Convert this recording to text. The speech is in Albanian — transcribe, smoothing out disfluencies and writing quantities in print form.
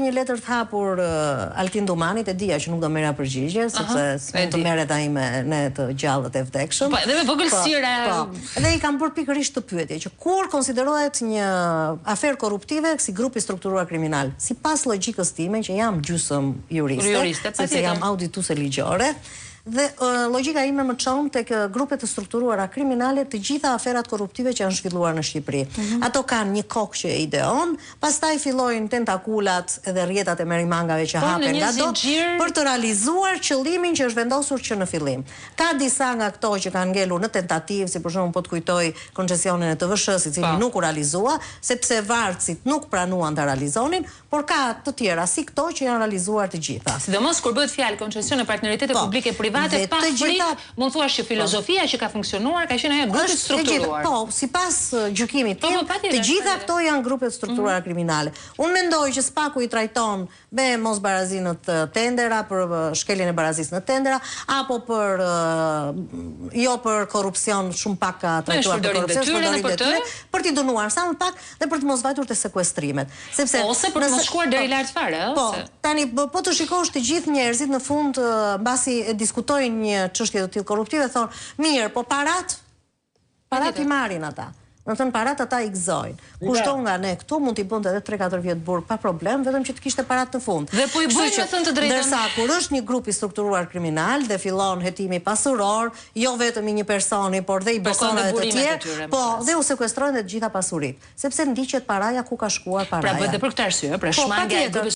një letër të hapur Altin Dumanit, e dija që nuk do merra përgjigje, sepse s'mund të merret ai me ne të gjallët e vdekshëm. Po, edhe me vogëlsira. Edhe i kam bërë pikërisht të pyetje që kur konsiderohet një aferë korruptive si grup i strukturuar kriminal, sipas logjikës time që jam gjysmë juriste, sepse jam audituese ligjore. Dhe logjika ime më çon tek grupet e strukturuara kriminale të gjitha aferat korruptive që janë zhvilluar në Shqipëri. Ato kanë një kokë që e ideon, pastaj fillojnë tentakulat edhe rrjetat e merimangave që hapen nga dot për të realizuar qëllimin që është vendosur që në fillim. Ka disa nga këto që kanë ngelur në tentativë, si për shembull po të kujtoj koncesionin e TVSH-s, i cili nuk u realizua, sepse varësit nuk pranuan ta realizonin, por ka të tjera si këto që janë realizuar të gjitha. Sidomos kur bëhet fjalë koncesion e partneritete publike private, pa frikë, mund thuash që filozofia që ka funksionuar ka qenë ajo grupe strukturuar. Po, sipas gjykimit tim, të gjitha këto janë grupe strukturuara kriminale. Unë mendoj që Spaku i trajton me mosbarazinë të tendera, për shkeljen e barazisë në tendera, apo jo për korrupsion, shumë pak ka trajtuar për korrupsion, për t'i dënuar sa më pak dhe për të mos vajtur te sekuestrimet. Ose për të mos shkuar deri lart fare, ëh? Po, tani po të shikosh të gjithë njerëzit në fund mbasi e diskutojnë një çështje të tillë korruptive, thonë, mirë, po parat i marrin ata. Do të thënë parat ata i gëzojnë. Kushdo nga ne këtu mund t'i bënte edhe 3-4 vjet burg pa problem, vetëm që të kishte parat në fund. Dhe po i bëjnë me thënë të drejtën. Ndërsa kur është një grup i strukturuar kriminal dhe fillon hetimi pasuror, jo vetëm i një personi, por dhe i personave të tjerë, po dhe u sekuestrojnë dhe të gjitha pasuritë, sepse ndiqet paraja ku ka shkuar paraja. Pra bëhet për këtë arsye, pra shmangja e grupit